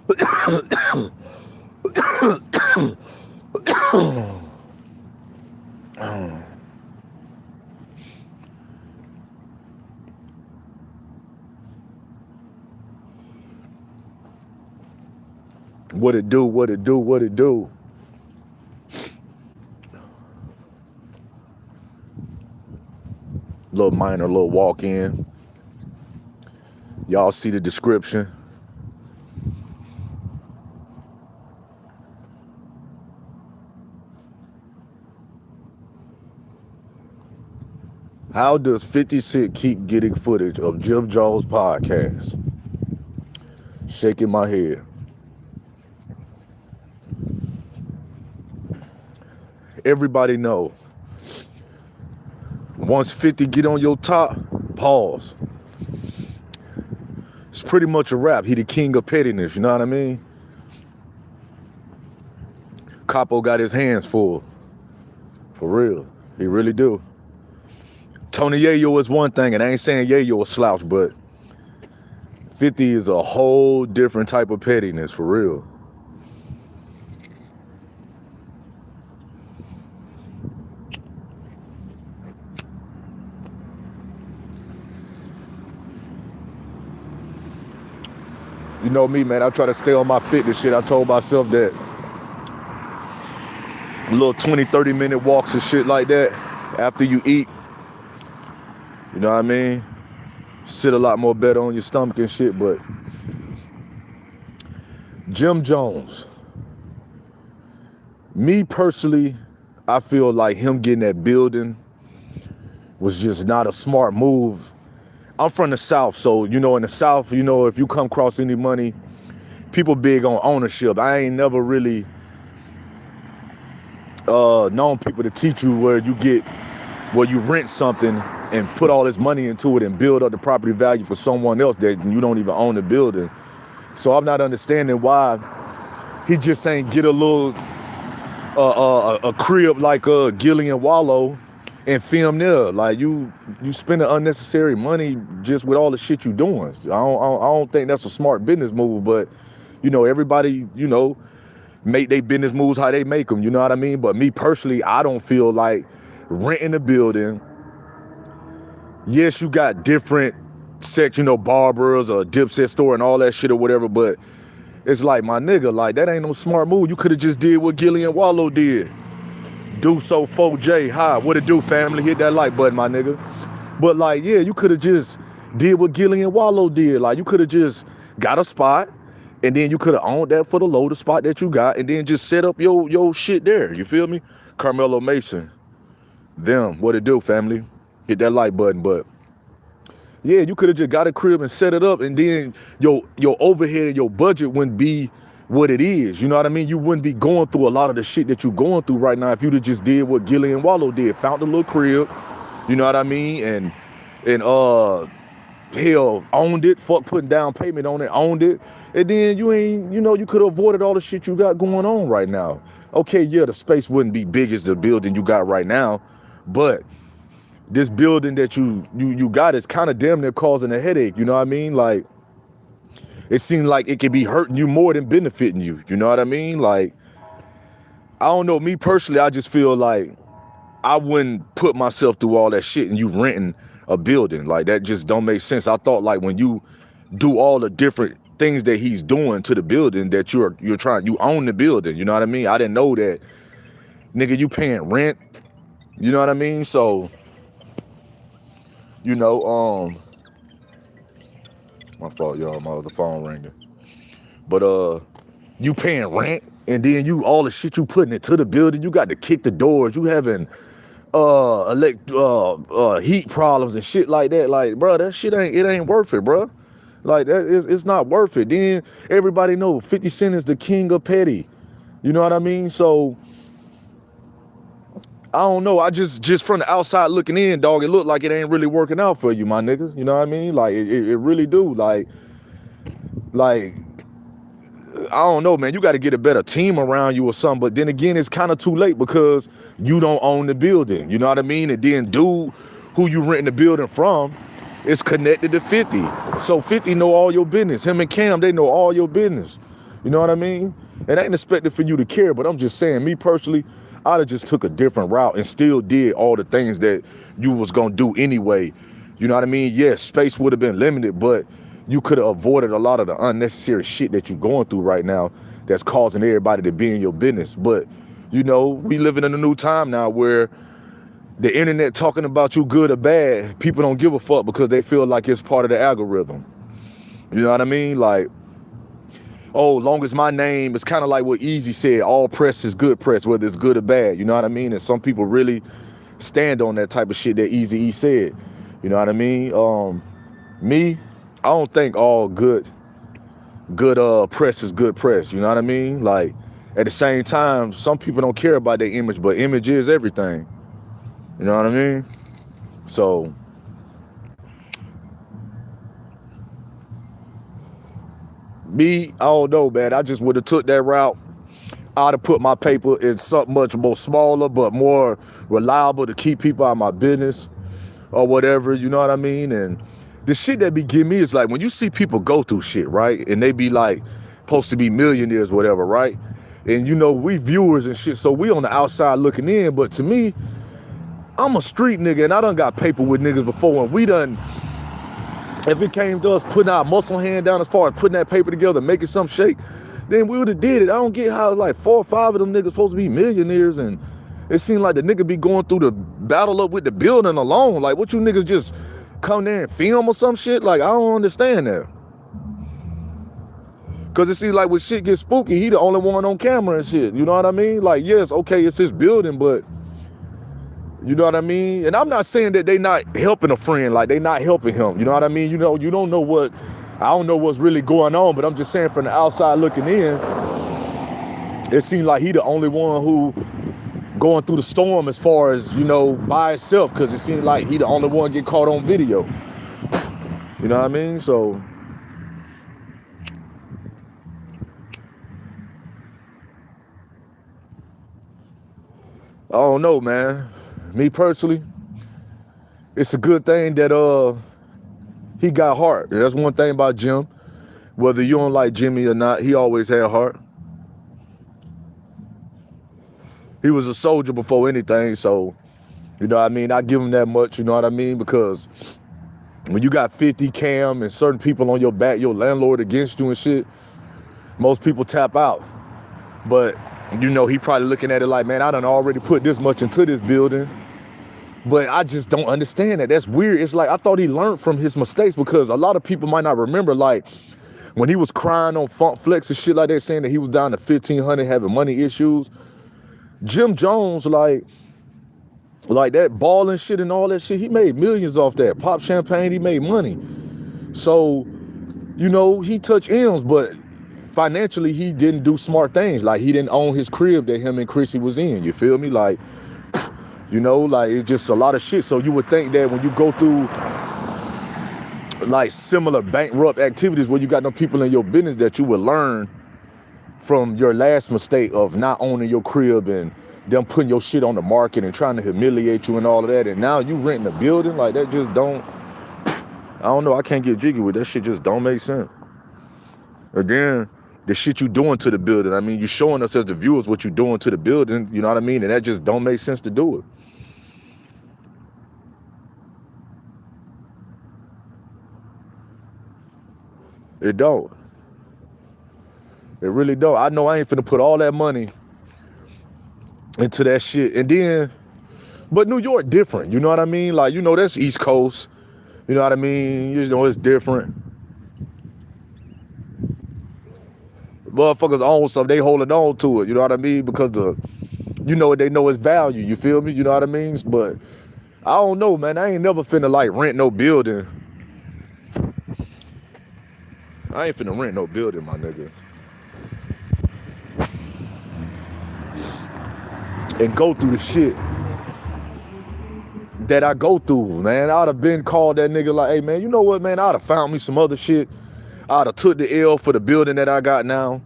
What it do, what it do, what it do. Little minor, little walk in. Y'all see the description. How does 50 Cent keep getting footage of Jim Jones podcast? Shaking my head. Everybody know. Once 50 get on your top, pause. It's pretty much a wrap. He the king of pettiness, you know what I mean? Capo got his hands full. For real. He really do. Tony Yayo is one thing, and I ain't saying Yayo a slouch, but 50 is a whole different type of pettiness, for real. You know me, man, I try to stay on my fitness shit. I told myself that little 20, 30-minute walks and shit like that after you eat, you know what I mean? Sit a lot more better on your stomach and shit, but Jim Jones, me personally, I feel like him getting that building was just not a smart move. I'm from the South, so, you know, in the South, you know, if you come across any money, people big on ownership. I ain't never really known people to teach you where you rent something and put all this money into it and build up the property value for someone else that you don't even own the building. So I'm not understanding why he just ain't get a little a crib like Gillian Wallow and film there. Like you spending unnecessary money just with all the shit you doing. I don't think that's a smart business move, but you know, everybody, you know, make their business moves how they make them, you know what I mean? But me personally, I don't feel like renting a building. Yes, you got different sex, you know, barbers or Dipset store and all that shit or whatever, but it's like, my nigga, like, that ain't no smart move. You could have just did what Gillian Wallow did. Do so 4J. Hi, what it do, family? Hit that like button, my nigga. But like, yeah, you could have just did what Gillian Wallow did. Like, you could have just got a spot, and then you could have owned that for the low, the spot that you got, and then just set up your shit there. You feel me? Carmelo Mason. Them, what it do, family? Hit that like button. But yeah, you could have just got a crib and set it up, and then your overhead and your budget wouldn't be what it is. You know what I mean? You wouldn't be going through a lot of the shit that you're going through right now if you'd have just did what Gillian Wallow did. Found a little crib, you know what I mean? And hell, owned it, fuck putting down payment on it, owned it. And then you could have avoided all the shit you got going on right now. Okay, yeah, the space wouldn't be big as the building you got right now, but this building that you got is kind of damn near causing a headache, you know what I mean? Like, it seemed like it could be hurting you more than benefiting you, you know what I mean? Like, I don't know, me personally, I just feel like I wouldn't put myself through all that shit and you renting a building. Like, that just don't make sense. I thought, like, when you do all the different things that he's doing to the building, that you own the building, you know what I mean? I didn't know that, nigga, you paying rent, you know what I mean? So, you know, my fault, y'all, my other phone ringing. But you paying rent, and then all the shit you putting into the building, you got to kick the doors, you having heat problems and shit like that. Like, bro, that shit ain't worth it, bro. Like, it's not worth it. Then everybody know 50 Cent is the king of petty. You know what I mean? So I don't know. I just from the outside looking in, dog, it looked like it ain't really working out for you, my nigga. You know what I mean? Like, it really do. Like, I don't know, man. You got to get a better team around you or something. But then again, it's kind of too late because you don't own the building. You know what I mean? And then dude who you renting the building from is connected to 50. So 50 know all your business. Him and Cam, they know all your business. You know what I mean? It ain't expected for you to care, but I'm just saying, me personally, I'd have just took a different route and still did all the things that you was gonna do anyway. You know what I mean? Yes, space would have been limited, but you could have avoided a lot of the unnecessary shit that you're going through right now that's causing everybody to be in your business. But, you know, we living in a new time now where the internet talking about you good or bad, people don't give a fuck because they feel like it's part of the algorithm. You know what I mean? Like, oh, long as my name, it's kind of like what Easy said, all press is good press, whether it's good or bad. You know what I mean? And some people really stand on that type of shit that Easy said. You know what I mean? Me, I don't think all good press is good press. You know what I mean? Like, at the same time, some people don't care about their image, but image is everything. You know what I mean? So me, I don't know, man. I just would have took that route. I'd have put my paper in something much more smaller, but more reliable to keep people out of my business or whatever, you know what I mean? And the shit that be getting me is like, when you see people go through shit, right? And they be like, supposed to be millionaires, whatever, right? And you know, we viewers and shit, so we on the outside looking in, but to me, I'm a street nigga and I done got paper with niggas before, and we done, if it came to us putting our muscle hand down as far as putting that paper together, making some shake, then we would have did it. I don't get how like 4 or 5 of them niggas supposed to be millionaires, and it seemed like the nigga be going through the battle up with the building alone. Like, what you niggas just come there and film or some shit? Like, I don't understand that. Cause it seems like when shit gets spooky, he the only one on camera and shit. You know what I mean? Like, yes, okay, it's his building, but you know what I mean? And I'm not saying that they not helping a friend, like they not helping him. You know what I mean? You know, you don't know what, I don't know what's really going on, but I'm just saying from the outside looking in, it seems like he the only one who going through the storm as far as, you know, by himself, because it seemed like he the only one get caught on video. You know what I mean? So I don't know, man. Me personally, it's a good thing that he got heart. That's one thing about Jim. Whether you don't like Jimmy or not, he always had heart. He was a soldier before anything, so, you know what I mean? I give him that much, you know what I mean? Because when you got 50 cam and certain people on your back, your landlord against you and shit, most people tap out. But, you know, he probably looking at it like, man, I done already put this much into this building. But I just don't understand that. That's weird. It's like, I thought he learned from his mistakes, because a lot of people might not remember, like, when he was crying on Funk Flex and shit like that, saying that he was down to 1,500, having money issues. Jim Jones, like that balling shit and all that shit, he made millions off that. Pop Champagne, he made money. So, you know, he touched M's, but financially, he didn't do smart things. Like, he didn't own his crib that him and Chrissy was in. You feel me? Like, you know, like, it's just a lot of shit. So you would think that when you go through like similar bankrupt activities where you got no people in your business, that you would learn from your last mistake of not owning your crib and them putting your shit on the market and trying to humiliate you and all of that. And now you renting a building, like, that just don't, I don't know, I can't get jiggy with that shit, just don't make sense. And then the shit you doing to the building, I mean, you showing us as the viewers what you doing to the building, you know what I mean? And that just don't make sense to do it. It don't. It really don't. I know I ain't finna put all that money into that shit. And then, but New York different, you know what I mean? Like, you know, that's East Coast. You know what I mean? You know, it's different. Motherfuckers own something, they holding on to it, you know what I mean? Because you know, they know its value, you feel me? You know what I mean? But I don't know, man. I ain't never finna like rent no building. I ain't finna rent no building, my nigga. And go through the shit that I go through, man. I'd have been called that nigga like, hey, man, you know what, man? I'd have found me some other shit. I'd have took the L for the building that I got now.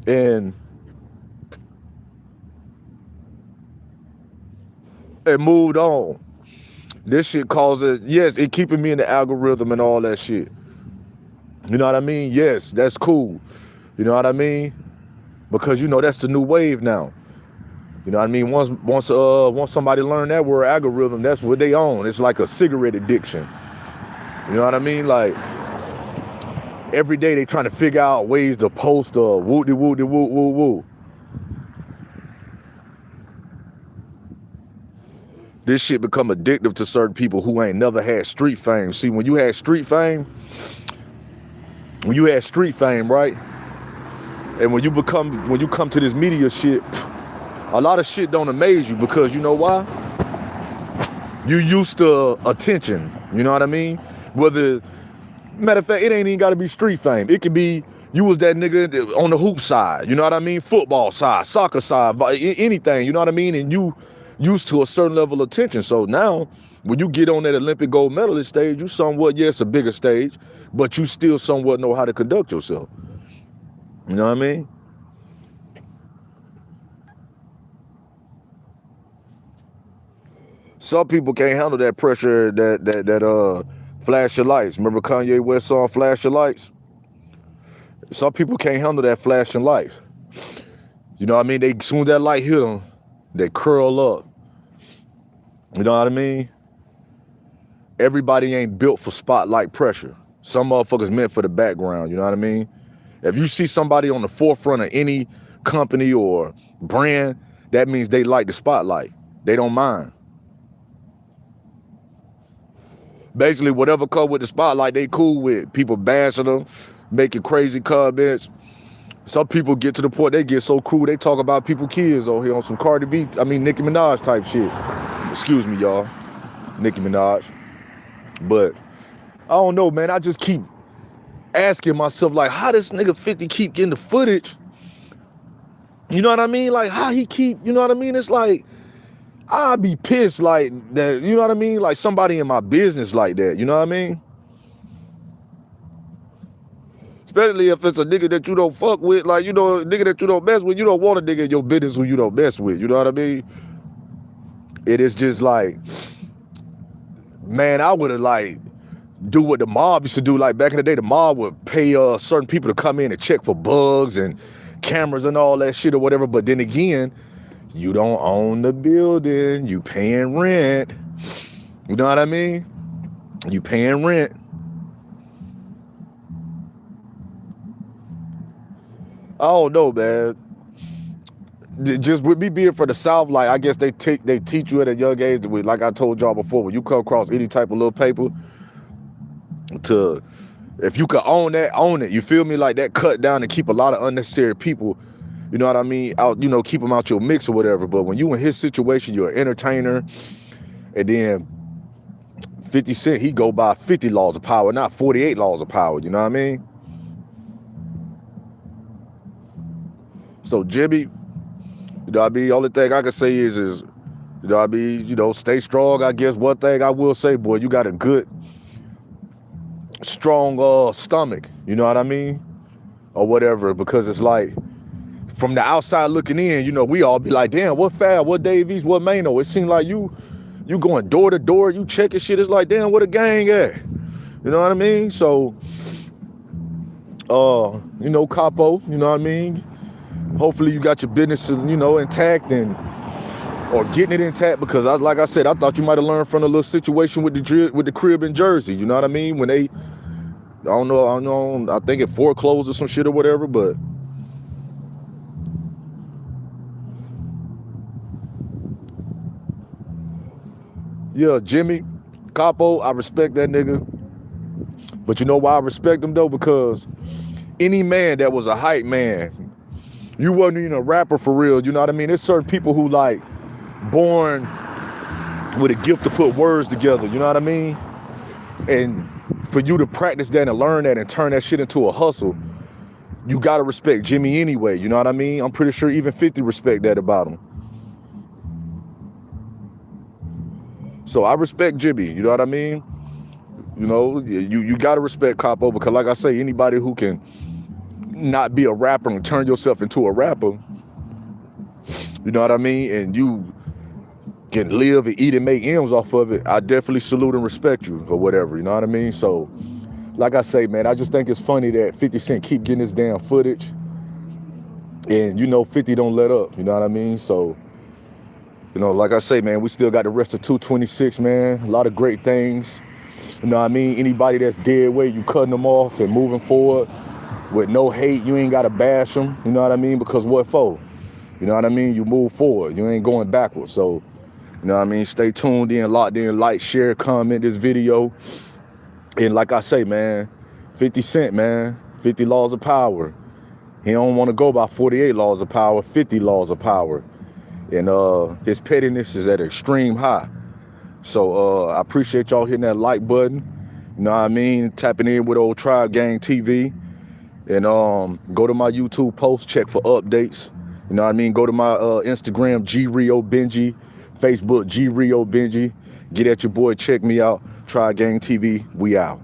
And moved on. This shit causes, yes, it keeping me in the algorithm and all that shit. You know what I mean? Yes, that's cool. You know what I mean? Because you know that's the new wave now. You know what I mean? Once somebody learn that word algorithm, that's what they own. It's like a cigarette addiction. You know what I mean? Like every day they trying to figure out ways to post a woo-de woo-de woo woo woo. This shit become addictive to certain people who ain't never had street fame. See, when you had street fame, right? And when you come to this media shit, a lot of shit don't amaze you because you know why? You used to attention, you know what I mean? Matter of fact, it ain't even gotta be street fame. It could be you was that nigga on the hoop side, you know what I mean? Football side, soccer side, anything, you know what I mean? And you used to a certain level of attention. So now, when you get on that Olympic gold medalist stage, you somewhat, it's a bigger stage, but you still somewhat know how to conduct yourself. You know what I mean? Some people can't handle that pressure, that flash your lights. Remember Kanye West song Flash Your Lights? Some people can't handle that flashing lights. You know what I mean? As soon as that light hit them, they curl up. You know what I mean? Everybody ain't built for spotlight pressure. Some motherfuckers meant for the background, you know what I mean? If you see somebody on the forefront of any company or brand, that means they like the spotlight. They don't mind. Basically, whatever come with the spotlight, they cool with. People bashing them, making crazy comments. Some people get to the point, they get so cruel, they talk about people kids on here on some Nicki Minaj type shit. Excuse me, y'all. Nicki Minaj. But I don't know, man. I just keep asking myself, like, how this nigga 50 keep getting the footage? You know what I mean? Like, how he keep, you know what I mean? It's like, I'd be pissed like that, you know what I mean? Like somebody in my business like that, you know what I mean? Especially if it's a nigga that you don't fuck with, like, you know, a nigga that you don't mess with, you don't want a nigga in your business who you don't mess with, you know what I mean? It is just like, man, I would have like, do what the mob used to do. Like back in the day, the mob would pay certain people to come in and check for bugs and cameras and all that shit or whatever. But then again, you don't own the building, you paying rent. You know what I mean? You paying rent. I don't know, man. Just with me being from the South, like I guess they teach you at a young age. Like I told y'all before, when you come across any type of little paper, if you could own that, own it. You feel me? Like that cut down and keep a lot of unnecessary people, you know what I mean, out, you know, keep them out your mix or whatever. But when you in his situation, you're an entertainer, and then 50 Cent, he go by 50 laws of power, not 48 laws of power, you know what I mean? So Jimmy, you know what I mean, only thing I can say is, you know what I mean, you know, stay strong. I guess one thing I will say, boy, you got a good, strong stomach, you know what I mean? Or whatever, because it's like, from the outside looking in, you know, we all be like, damn, what Fab, what Dave East, what Mano? It seemed like you going door to door, you checking shit. It's like, damn, what a gang at? You know what I mean? So, you know, Capo, you know what I mean? Hopefully you got your business, you know, intact or getting it intact, because like I said, I thought you might have learned from the little situation with the crib in Jersey. You know what I mean? When they, I don't know, I think it foreclosed or some shit or whatever, but yeah, Jimmy, Capo, I respect that nigga. But you know why I respect him though? Because any man that was a hype man, you wasn't even a rapper for real, you know what I mean? There's certain people who like born with a gift to put words together, you know what I mean? And for you to practice that and learn that and turn that shit into a hustle, you gotta respect Jimmy anyway, you know what I mean? I'm pretty sure even 50 respect that about him. So I respect Jimmy, you know what I mean? You know, you gotta respect Capo, because like I say, anybody who can not be a rapper and turn yourself into a rapper, you know what I mean? And you can live and eat and make M's off of it, I definitely salute and respect you or whatever, you know what I mean? So, like I say, man, I just think it's funny that 50 Cent keep getting this damn footage. And you know 50 don't let up, you know what I mean? So, you know, like I say, man, we still got the rest of 226, man. A lot of great things. You know what I mean? Anybody that's dead weight, you cutting them off and moving forward with no hate. You ain't got to bash them, you know what I mean? Because what for? You know what I mean? You move forward. You ain't going backwards. So, you know what I mean? Stay tuned in, locked in, like, share, comment this video. And like I say, man, 50 Cent, man, 50 laws of power. He don't want to go by 48 laws of power, 50 laws of power. And his pettiness is at an extreme high. So I appreciate y'all hitting that like button. You know what I mean? Tapping in with Old Tribe Gang TV. And go to my YouTube post, check for updates. You know what I mean? Go to my Instagram, G Rio Benji, Facebook, G Rio Benji. Get at your boy, check me out. Tribe Gang TV, we out.